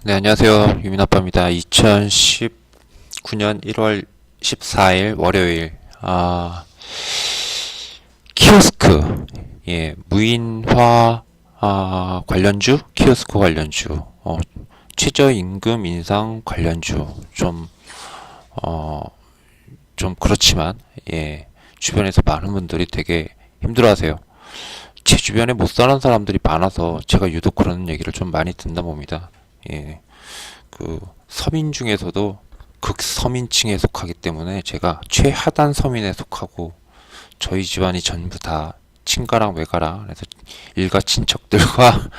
네, 안녕하세요. 유민아빠입니다. 2019년 1월 14일 월요일, 키오스크, 무인화, 관련주, 키오스크 관련주, 최저임금 인상 관련주, 어, 좀 그렇지만, 주변에서 많은 분들이 되게 힘들어하세요. 제 주변에 못 사는 사람들이 많아서 제가 유독 그런 얘기를 좀 많이 듣나 봅니다. 예. 그 서민 중에서도 극서민층에 속하기 때문에 제가 최하단 서민에 속하고 저희 집안이 전부 다 친가랑 외가랑 그래서 일가 친척들과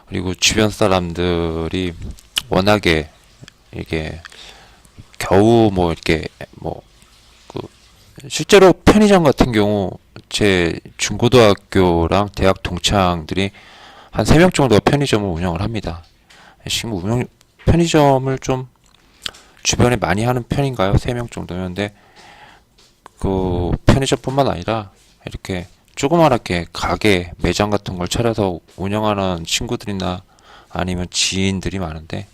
그리고 주변 사람들이 워낙에 이게 겨우 뭐 이렇게 뭐 그 실제로 편의점 같은 경우 제 중고등학교랑 대학 동창들이 한 3명 정도가 편의점을 운영을 합니다. 지금 편의점을 좀 주변에 많이 하는 편인가요? 3명 정도였는데 그 편의점뿐만 아니라 이렇게 조그맣게 가게 매장 같은 걸 차려서 운영하는 친구들이나 아니면 지인들이 많은데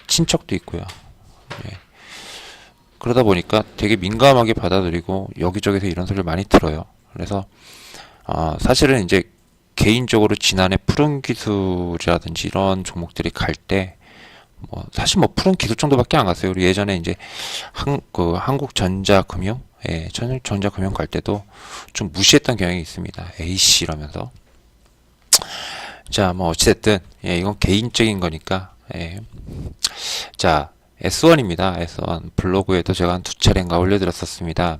친척도 있고요. 예. 그러다 보니까 되게 민감하게 받아들이고 여기저기서 이런 소리를 많이 들어요. 그래서 사실은 이제 개인적으로 지난해 푸른 기술이라든지 이런 종목들이 갈 때 사실 푸른 기술 정도밖에 안 갔어요. 우리 예전에 이제 한국전자금융, 전자금융 갈 때도 좀 무시했던 경향이 있습니다. A씨 이러면서. 자, 어찌됐든, 이건 개인적인 거니까, 자, S1입니다. S1. 블로그에도 제가 한 두 차례인가 올려드렸었습니다.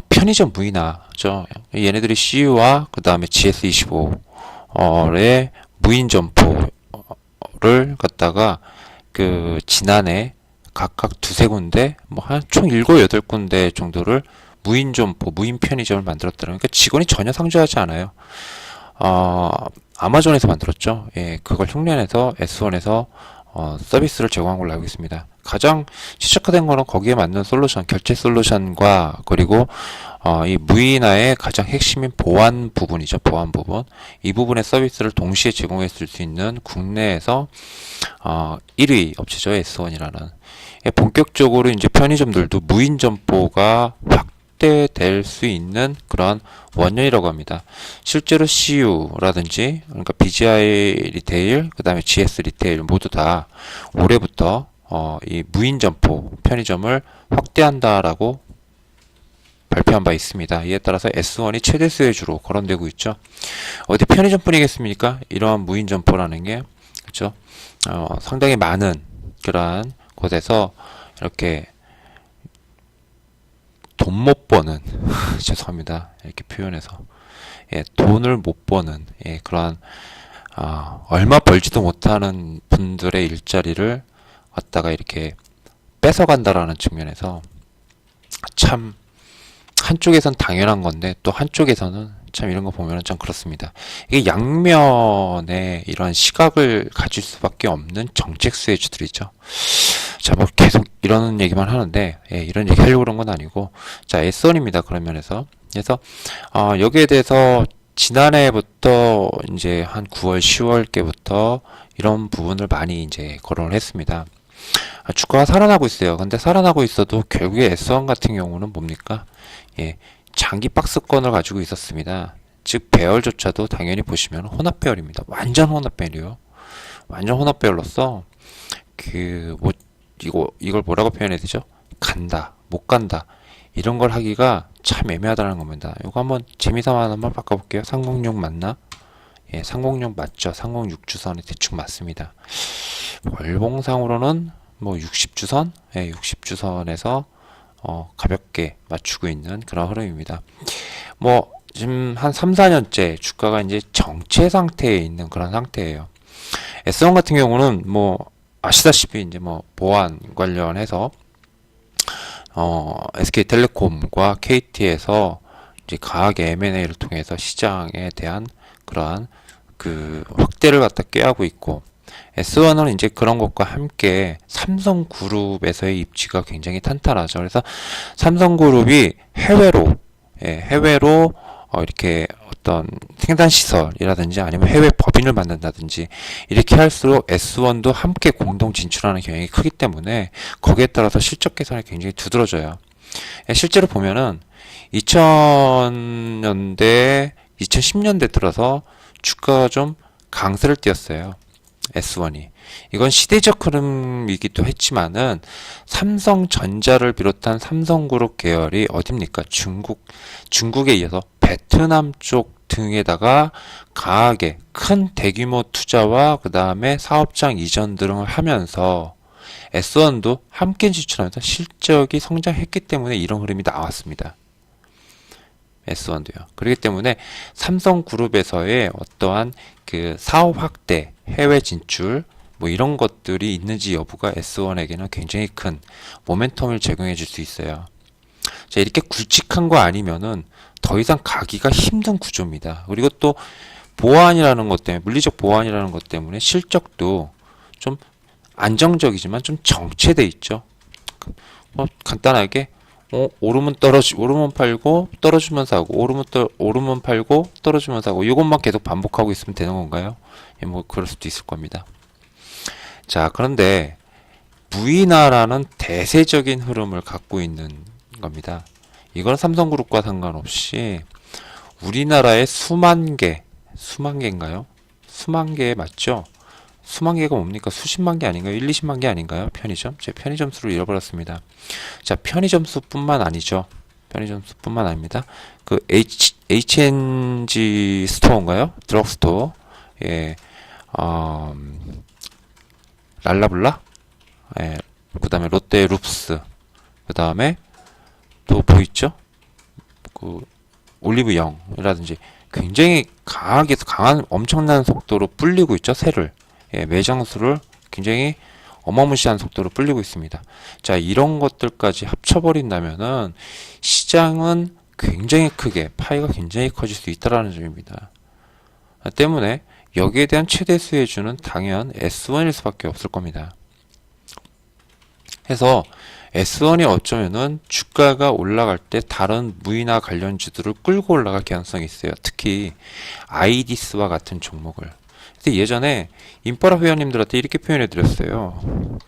편의점 무인화죠. 얘네들이 CU와 그 다음에 GS25의 무인 점포를 갖다가 그 지난해 각각 두세 군데 한 총 7, 8군데 정도를 무인 점포, 무인 편의점을 만들었더라고요. 그러니까 직원이 전혀 상주하지 않아요. 아마존에서 만들었죠. 예, 그걸 흉내내서 S1에서 서비스를 제공한 걸로 알고 있습니다. 가장 시작화된 거는 거기에 맞는 솔루션, 결제 솔루션과 그리고 이 무인화의 가장 핵심인 보안 부분이죠. 보안 부분. 이 부분의 서비스를 동시에 제공했을 수 있는 국내에서 1위 업체죠. S1이라는. 본격적으로 이제 편의점들도 무인 점포가 확대될 수 있는 그런 원년이라고 합니다. 실제로 CU라든지 그러니까 BGI 리테일, 그 다음에 GS 리테일 모두 다 올해부터 이 무인 점포 편의점을 확대한다라고 발표한 바 있습니다. 이에 따라서 S1이 최대 수혜주로 거론되고 있죠. 어디 편의점뿐이겠습니까? 이러한 무인 점포라는 게 그렇죠. 상당히 많은 그러한 곳에서 이렇게 돈 못 버는 죄송합니다. 이렇게 표현해서 돈을 못 버는 그러한 얼마 벌지도 못하는 분들의 일자리를 갖다가 이렇게 뺏어간다라는 측면에서 참 한쪽에선 당연한 건데 또 한쪽에서는 참 이런 거 보면은 참 그렇습니다. 이게 양면의 이러한 시각을 가질 수밖에 없는 정책 수혜주들이죠. 자, 계속 이런 얘기만 하는데 이런 얘기 하려고 그런 건 아니고 자, S1입니다. 그런 면에서 그래서 여기에 대해서 지난해부터 이제 한 9월, 10월께부터 이런 부분을 많이 이제 거론을 했습니다. 주가가 살아나고 있어요. 근데 살아나고 있어도 결국에 S1 같은 경우는 뭡니까? 장기 박스권을 가지고 있었습니다. 즉 배열조차도 당연히 보시면 혼합 배열입니다. 완전 혼합 배열이요. 완전 혼합 배열로서 이걸 뭐라고 표현해야 되죠? 간다, 못 간다 이런 걸 하기가 참 애매하다는 겁니다. 이거 한번 재미삼아 한번 바꿔볼게요. 306 맞나? 306 맞죠? 306 주선이 대충 맞습니다. 월봉상으로는 60주선? 60주선에서 가볍게 맞추고 있는 그런 흐름입니다. 지금 한 3, 4년째 주가가 이제 정체 상태에 있는 그런 상태예요. S1 같은 경우는 아시다시피 이제 보안 관련해서 SK텔레콤과 KT에서 이제 강하게 M&A를 통해서 시장에 대한 그러한 확대를 갖다 꾀하고 있고 S1은 이제 그런 것과 함께 삼성그룹에서의 입지가 굉장히 탄탄하죠. 그래서 삼성그룹이 해외로 이렇게 어떤 생산시설이라든지 아니면 해외 법인을 만든다든지 이렇게 할수록 S1도 함께 공동 진출하는 경향이 크기 때문에 거기에 따라서 실적 개선이 굉장히 두드러져요. 실제로 보면은 2000년대, 2010년대 들어서 주가가 좀 강세를 띄었어요. S1이. 이건 시대적 흐름이기도 했지만은 삼성전자를 비롯한 삼성그룹 계열이 어딥니까? 중국에 이어서 베트남 쪽 등에다가 강하게 큰 대규모 투자와 그 다음에 사업장 이전 등을 하면서 S1도 함께 진출하면서 실적이 성장했기 때문에 이런 흐름이 나왔습니다. S1도요. 그렇기 때문에 삼성그룹에서의 어떠한 그 사업 확대, 해외 진출, 뭐 이런 것들이 있는지 여부가 S1에게는 굉장히 큰 모멘텀을 제공해 줄 수 있어요. 자, 이렇게 굵직한 거 아니면은 더 이상 가기가 힘든 구조입니다. 그리고 또 보완이라는 것 때문에, 물리적 보완이라는 것 때문에 실적도 좀 안정적이지만 좀 정체돼 있죠. 간단하게 오르면 오르면 팔고 떨어지면 사고, 오르면 팔고 떨어지면 사고, 이것만 계속 반복하고 있으면 되는 건가요? 예, 뭐 그럴 수도 있을 겁니다. 자, 그런데 무인화라는 대세적인 흐름을 갖고 있는 겁니다. 이건 삼성그룹과 상관없이 우리나라의 수만 개인가요? 수만 개 맞죠? 수만 개가 뭡니까? 수십만 개 아닌가요? 1, 20만 개 아닌가요? 편의점? 제 편의점 수를 잃어버렸습니다. 자, 편의점 수뿐만 아니죠. 편의점 수뿐만 아닙니다. 그 H&G 스토어인가요? 드럭스토어. 예. 랄라블라? 예. 그 다음에 롯데 룹스. 그 다음에 또 뭐 있죠? 그 올리브영이라든지 굉장히 강한 엄청난 속도로 불리고 있죠. 새를. 예, 매장 수를 굉장히 어마무시한 속도로 불리고 있습니다. 자, 이런 것들까지 합쳐버린다면은 시장은 굉장히 크게, 파이가 굉장히 커질 수 있다라는 점입니다. 때문에 여기에 대한 최대 수혜주는 당연 S1일 수밖에 없을 겁니다. 해서 S1이 어쩌면은 주가가 올라갈 때 다른 무인화 관련주들을 끌고 올라갈 가능성이 있어요. 특히 아이디스와 같은 종목을. 근데 예전에 인파라 회원님들한테 이렇게 표현해 드렸어요.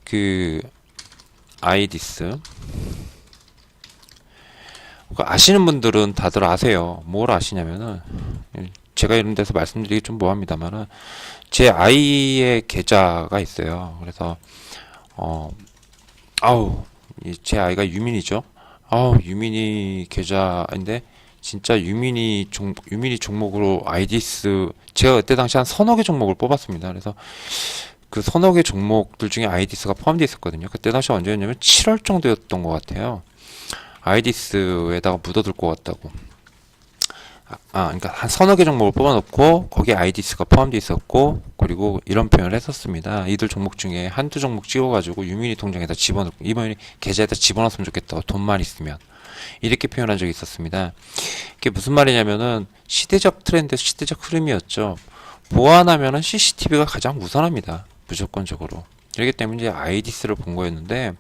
그 아이디스 아시는 분들은 다들 아세요. 뭘 아시냐면은 제가 이런 데서 말씀드리기 좀 뭐합니다만은 제 아이의 계좌가 있어요. 그래서 제 아이가 유민이죠. 유민이 계좌인데 진짜 유민이 종목으로 아이디스 제가 그때 당시 한 서너 개 종목을 뽑았습니다. 그래서 그 서너 개 종목들 중에 아이디스가 포함되어 있었거든요. 그때 당시 언제였냐면 7월 정도였던 것 같아요. 아이디스에다가 묻어둘 것 같다고. 그러니까 한 서너 개 종목을 뽑아놓고 거기에 아이디스가 포함되어 있었고, 그리고 이런 표현을 했었습니다. 이들 종목 중에 한두 종목 찍어가지고 유민이 통장에다 집어넣고 이번에 계좌에다 집어넣었으면 좋겠다. 돈만 있으면. 이렇게 표현한 적이 있었습니다. 이게 무슨 말이냐면은 시대적 트렌드, 시대적 흐름이었죠. 보완하면은 CCTV가 가장 우선합니다. 무조건적으로. 그렇기 때문에 이제 아이디스를 본 거였는데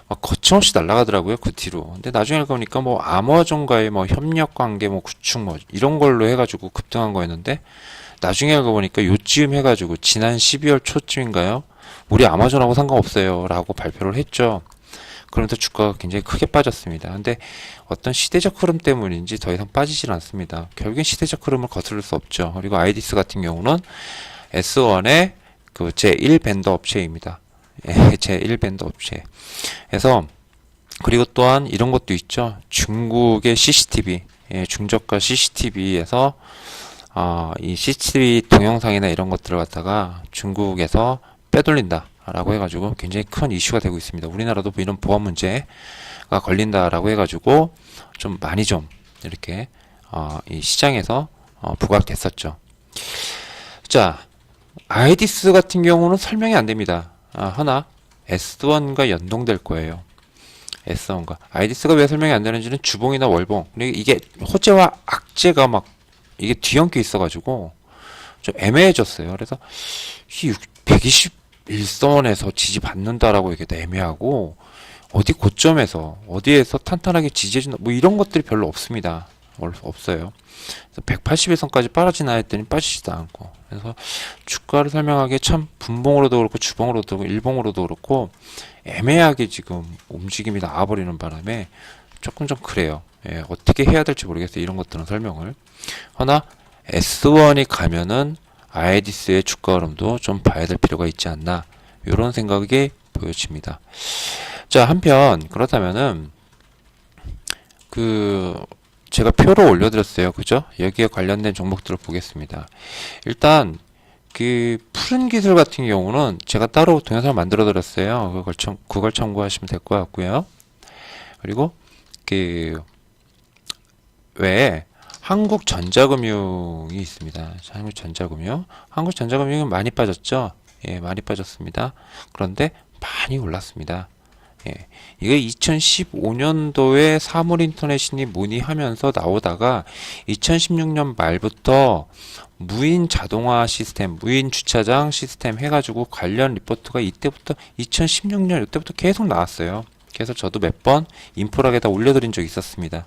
막 거침없이 날아가더라고요. 그 뒤로. 근데 나중에 보니까 뭐 아마존과의 뭐 협력 관계 뭐 구축 뭐 이런 걸로 해가지고 급등한 거였는데 나중에 알고 보니까 요쯤 해가지고 지난 12월 초쯤인가요? 우리 아마존하고 상관없어요 라고 발표를 했죠. 그러면서 주가가 굉장히 크게 빠졌습니다. 근데 어떤 시대적 흐름 때문인지 더 이상 빠지질 않습니다. 결국엔 시대적 흐름을 거스를 수 없죠. 그리고 아이디스 같은 경우는 S1의 그 제1벤더 업체입니다. 제1벤더 업체. 그래서 그리고 또한 이런 것도 있죠. 중국의 CCTV, 중저가 CCTV에서 이 CCTV 동영상이나 이런 것들을 갖다가 중국에서 빼돌린다 라고 해가지고 굉장히 큰 이슈가 되고 있습니다. 우리나라도 뭐 이런 보안 문제가 걸린다라고 해가지고 좀 많이 좀 이렇게 이 시장에서 부각됐었죠. 자, 아이디스 같은 경우는 설명이 안 됩니다. 하나 S1과 연동될 거예요. S1과 아이디스가 왜 설명이 안 되는지는 주봉이나 월봉, 그리고 이게 호재와 악재가 막 이게 뒤엉켜 있어가지고 좀 애매해졌어요. 그래서 121선에서 지지받는다라고 이게 애매하고 어디 고점에서 어디에서 탄탄하게 지지해준다 뭐 이런 것들이 별로 없습니다. 없어요. 그래서 181선까지 빠지나 했더니 빠지지도 않고, 그래서 주가를 설명하기에 참 분봉으로도 그렇고 주봉으로도 그렇고 일봉으로도 그렇고 애매하게 지금 움직임이 나와버리는 바람에 조금 좀 그래요. 예, 어떻게 해야 될지 모르겠어요. 이런 것들은 설명을. 허나 S1이 가면은 아이디스의 주가 흐름도 좀 봐야 될 필요가 있지 않나, 이런 생각이 보여집니다. 자, 한편 그렇다면은 제가 표를 올려드렸어요. 그죠? 여기에 관련된 종목들을 보겠습니다. 일단 푸른 기술 같은 경우는 제가 따로 동영상을 만들어 드렸어요. 그걸 참고하시면 될 것 같고요. 그리고 외에 한국전자금융이 있습니다. 한국전자금융은 많이 빠졌죠? 예, 많이 빠졌습니다. 그런데 많이 올랐습니다. 예, 이게 2015년도에 사물인터넷이 문의하면서 나오다가 2016년 말부터 무인 자동화 시스템, 무인 주차장 시스템 해가지고 관련 리포트가 2016년 이때부터 계속 나왔어요. 그래서 저도 몇 번 인프라에다 올려드린 적이 있었습니다.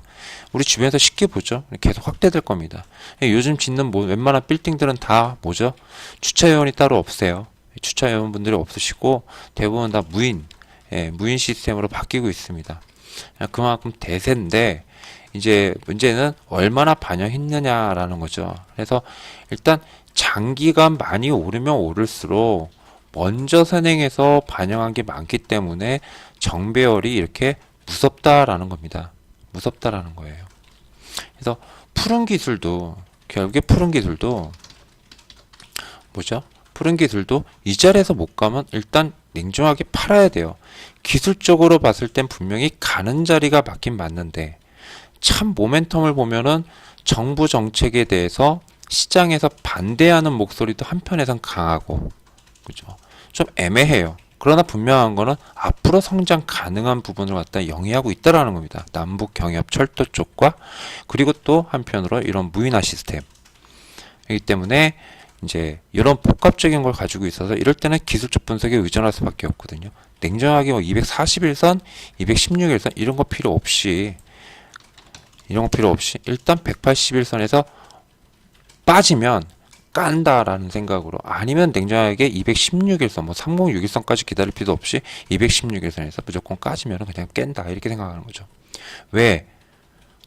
우리 주변에서 쉽게 보죠. 계속 확대될 겁니다. 요즘 짓는 웬만한 빌딩들은 다 뭐죠? 주차 요원이 따로 없어요. 주차 요원분들이 없으시고 대부분 다 무인 시스템으로 바뀌고 있습니다. 그만큼 대세인데 이제 문제는 얼마나 반영했느냐라는 거죠. 그래서 일단 장기간 많이 오르면 오를수록 먼저 선행해서 반영한 게 많기 때문에 정배열이 이렇게 무섭다라는 겁니다. 무섭다라는 거예요. 그래서 결국에 푸른 기술도 뭐죠? 푸른 기술도 이 자리에서 못 가면 일단 냉정하게 팔아야 돼요. 기술적으로 봤을 땐 분명히 가는 자리가 맞긴 맞는데 참 모멘텀을 보면은 정부 정책에 대해서 시장에서 반대하는 목소리도 한편에선 강하고, 그죠? 좀 애매해요. 그러나 분명한 거는 앞으로 성장 가능한 부분을 갖다 영위하고 있다라는 겁니다. 남북 경협 철도 쪽과, 그리고 또 한편으로 이런 무인화 시스템이기 때문에 이제 이런 복합적인 걸 가지고 있어서 이럴 때는 기술적 분석에 의존할 수밖에 없거든요. 냉정하게 241선, 216일선 이런 거 필요 없이 일단 181선에서 빠지면 깐다라는 생각으로, 아니면 냉정하게 216일선, 3061선까지 기다릴 필요도 없이 216일선에서 무조건 까지면 그냥 깬다, 이렇게 생각하는 거죠. 왜?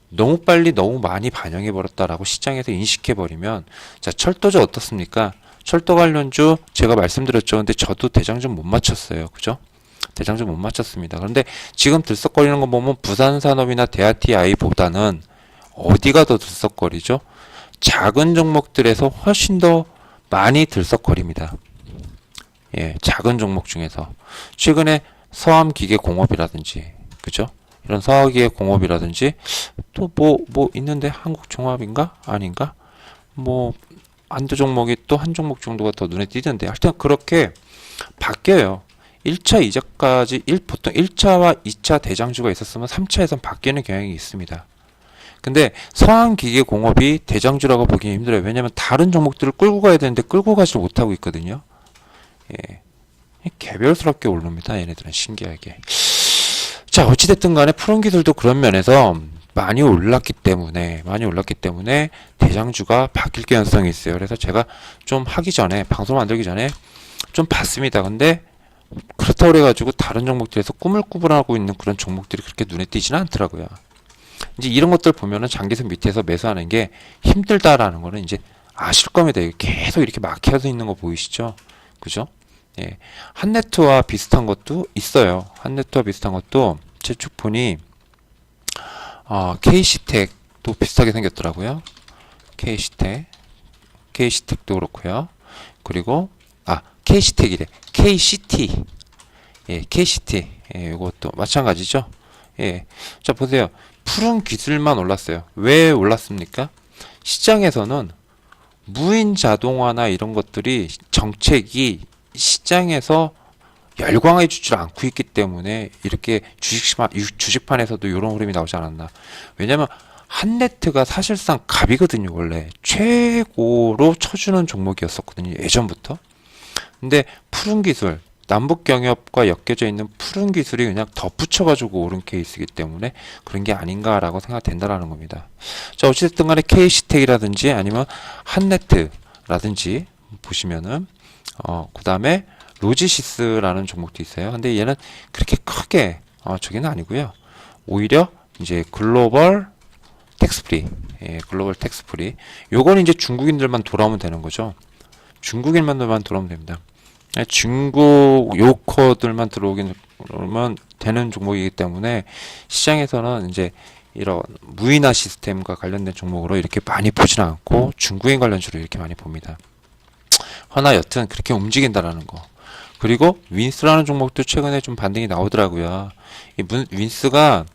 너무 빨리 너무 많이 반영해 버렸다라고 시장에서 인식해 버리면, 자, 철도주 어떻습니까? 철도 관련주 제가 말씀드렸죠. 근데 저도 대장주 못 맞췄어요. 그죠? 대장주 못 맞췄습니다. 그런데 지금 들썩거리는 거 보면 부산산업이나 대아TI보다는 어디가 더 들썩거리죠? 작은 종목들에서 훨씬 더 많이 들썩거립니다. 예, 작은 종목 중에서 최근에 서암기계공업이라든지, 그죠? 이런 서기계공업이라든지 또 뭐 있는데, 한국종합인가 아닌가, 한두 종목이 또 한 종목 정도가 더 눈에 띄던데, 하여튼 그렇게 바뀌어요. 1차, 2차까지 보통 1차와 2차 대장주가 있었으면 3차에선 바뀌는 경향이 있습니다. 근데 서한기계공업이 대장주라고 보기 힘들어요. 왜냐면 다른 종목들을 끌고 가야 되는데 끌고 가지 못하고 있거든요. 예, 개별스럽게 오릅니다. 얘네들은 신기하게. 자, 어찌됐든 간에 푸른 기술도 그런 면에서 많이 올랐기 때문에 대장주가 바뀔 가능성이 있어요. 그래서 제가 좀 방송 만들기 전에 좀 봤습니다. 근데 그렇다고 그래가지고 다른 종목들에서 꾸물꾸물하고 있는 그런 종목들이 그렇게 눈에 띄지는 않더라고요. 이제 이런 것들 보면은 장기선 밑에서 매수하는 게 힘들다라는 거는 이제 아실 겁니다. 계속 이렇게 막혀서 있는 거 보이시죠? 그죠? 예. 한네트와 비슷한 것도 있어요. 한네트와 비슷한 것도 제 쭉 보니 KC텍도 비슷하게 생겼더라고요. KC텍도 그렇고요. 그리고 KC텍이래. KCT. 예, KCT. 예, 이것도 마찬가지죠. 예. 자, 보세요. 푸른 기술만 올랐어요. 왜 올랐습니까? 시장에서는 무인 자동화나 이런 것들이 정책이 시장에서 열광해 주질 않고 있기 때문에 이렇게 주식판에서도 이런 흐름이 나오지 않았나. 왜냐면 한네트가 사실상 갑이거든요. 원래 최고로 쳐주는 종목이었었거든요. 예전부터. 근데 푸른 기술, 남북 경협과 엮여져 있는 푸른 기술이 그냥 덧붙여가지고 오른 케이스이기 때문에 그런 게 아닌가라고 생각된다라는 겁니다. 자, 어찌됐든 간에 KC텍이라든지 아니면 한네트라든지 보시면은 그 다음에 로지시스라는 종목도 있어요. 근데 얘는 그렇게 크게 저기는 아니고요. 오히려 이제 글로벌 텍스프리, 글로벌 텍스프리. 요건 이제 중국인들만 돌아오면 되는 거죠. 중국인만들만 들어오면 됩니다. 중국 요커들만 들어오면 되는 종목이기 때문에 시장에서는 이제 이런 무인화 시스템과 관련된 종목으로 이렇게 많이 보지는 않고 중국인 관련주로 이렇게 많이 봅니다. 하나 여튼 그렇게 움직인다라는 거. 그리고 윈스라는 종목도 최근에 좀 반등이 나오더라고요. 이 윈스가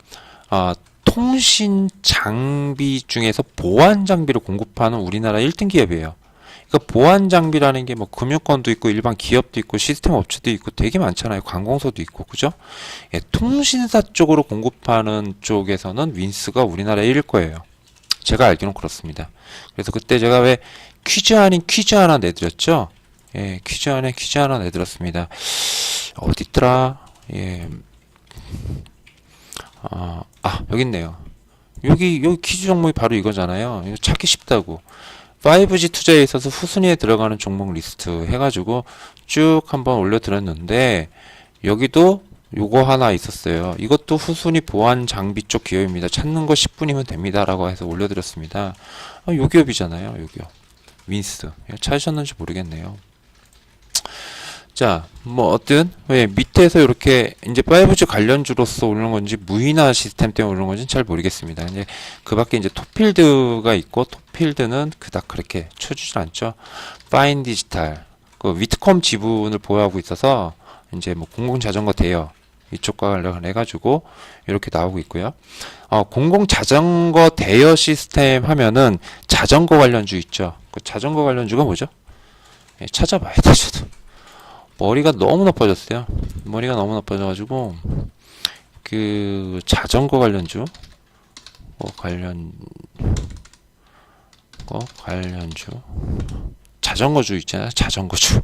통신 장비 중에서 보안 장비를 공급하는 우리나라 1등 기업이에요. 그러니까 보안 장비라는 게 뭐 금융권도 있고 일반 기업도 있고 시스템 업체도 있고 되게 많잖아요. 관공서도 있고 그죠? 예, 통신사 쪽으로 공급하는 쪽에서는 윈스가 우리나라에 1일 거예요. 제가 알기로는 그렇습니다. 그래서 그때 제가 왜 퀴즈 아닌 퀴즈 하나 내드렸죠? 예, 퀴즈 안에 퀴즈 하나 내드렸습니다. 어디 있더라? 예. 여기 있네요. 여기 퀴즈 종목이 바로 이거잖아요. 이거 찾기 쉽다고. 5G 투자에 있어서 후순위에 들어가는 종목 리스트 해가지고 쭉 한번 올려드렸는데 여기도 요거 하나 있었어요. 이것도 후순위 보안 장비 쪽 기업입니다. 찾는 거 10분이면 됩니다. 라고 해서 올려드렸습니다. 요 기업이잖아요. 요 기업. 윈스. 찾으셨는지 모르겠네요. 자, 뭐, 어떤, 왜, 밑에서 이렇게, 이제 5G 관련주로서 오르는 건지, 무인화 시스템 때문에 오르는 건지 잘 모르겠습니다. 이제, 그 밖에 이제 톱필드가 있고, 톱필드는 그닥 그렇게 쳐주진 않죠. 파인 디지털, 그, 위트컴 지분을 보유하고 있어서, 이제 뭐, 공공자전거 대여, 이쪽과 관련해가지고, 이렇게 나오고 있고요. 공공자전거 대여 시스템 하면은, 자전거 관련주 있죠. 그 자전거 관련주가 뭐죠? 예, 찾아봐야 되죠. 머리가 너무 나빠졌어요. 머리가 너무 나빠져가지고 그 자전거 관련주 관련주 자전거주 있잖아요. 자전거주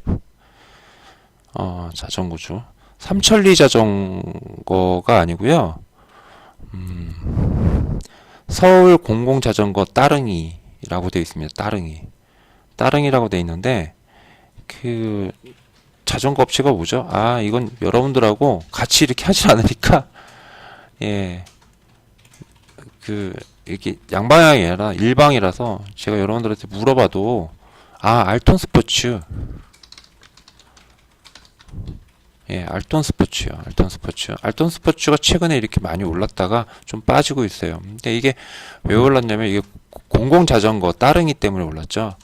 자전거주 삼천리 자전거가 아니고요. 서울 공공자전거 따릉이라고 되어 있습니다. 따릉이라고 되어 있는데 그 자전거 업체가 뭐죠? 이건 여러분들하고 같이 이렇게 하질 않으니까, 예, 이렇게 양방향이 아니라 일방이라서 제가 여러분들한테 물어봐도, 알톤 스포츠. 예, 알톤 스포츠요. 알톤 스포츠가 최근에 이렇게 많이 올랐다가 좀 빠지고 있어요. 근데 이게 왜 올랐냐면, 이게 공공자전거 따릉이 때문에 올랐죠.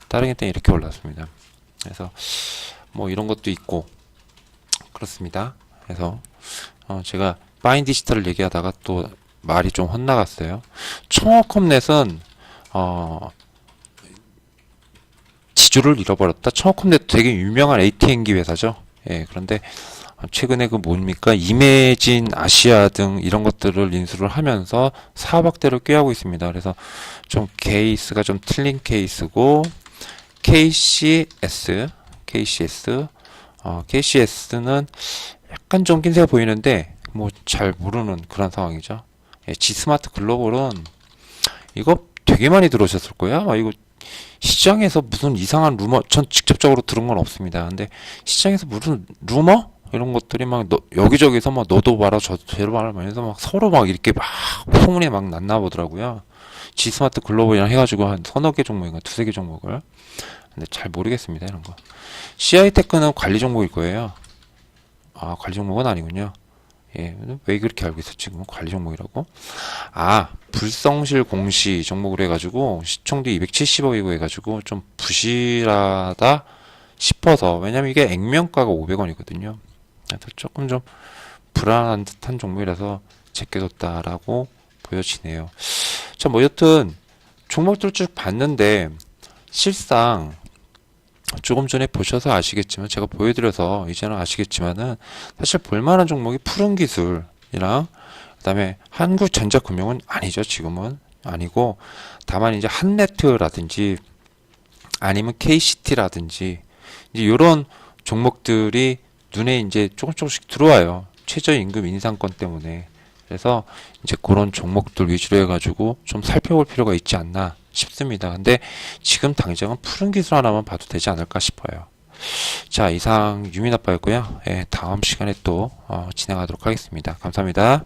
따릉이 때문에 이렇게 올랐습니다. 그래서, 뭐 이런 것도 있고 그렇습니다. 그래서 제가 파인 디지털을 얘기하다가 또 말이 좀 헛나갔어요. 청어컴넷은 지주를 잃어버렸다. 청어컴넷 되게 유명한 ATM기 회사죠. 예, 그런데 최근에 그 뭡니까 이매진 아시아 등 이런 것들을 인수를 하면서 사업 확대를 꾀하고 있습니다. 그래서 좀 케이스가 좀 틀린 케이스고 KCS는 약간 좀 낀세 보이는데 뭐 잘 모르는 그런 상황이죠. 예, G스마트 글로벌은 이거 되게 많이 들어오셨을 거야. 이거 시장에서 무슨 이상한 루머, 전 직접적으로 들은 건 없습니다. 근데 시장에서 무슨 루머 이런 것들이 막 여기저기서 막 너도 봐라 저도 봐라 하면서 막 서로 막 이렇게 막 소문이 막 났나 보더라고요. G스마트 글로벌이랑 해가지고 한 서너 개 종목인가 두세 개 종목을. 근데 잘 모르겠습니다. 이런 거. CI테크는 관리 종목일 거예요. 관리 종목은 아니군요. 예, 왜 그렇게 알고 있었지? 지금 관리 종목이라고? 불성실 공시 종목으로 해가지고 시총도 270억이고 해가지고 좀 부실하다 싶어서 왜냐면 이게 액면가가 500원이거든요. 그래서 조금 좀 불안한 듯한 종목이라서 제껴뒀다라고 보여지네요. 자, 뭐 여튼 종목들 쭉 봤는데 실상 조금 전에 보셔서 아시겠지만 제가 보여드려서 이제는 아시겠지만은 사실 볼만한 종목이 푸른기술이랑 그다음에 한국전자금융은 아니죠. 지금은 아니고 다만 이제 한네트라든지 아니면 KCT라든지 이제 이런 종목들이 눈에 이제 조금씩 들어와요. 최저임금 인상권 때문에. 그래서 이제 그런 종목들 위주로 해가지고 좀 살펴볼 필요가 있지 않나 싶습니다. 근데 지금 당장은 푸른 기술 하나만 봐도 되지 않을까 싶어요. 자, 이상 유민 아빠였고요. 예, 다음 시간에 또 진행하도록 하겠습니다. 감사합니다.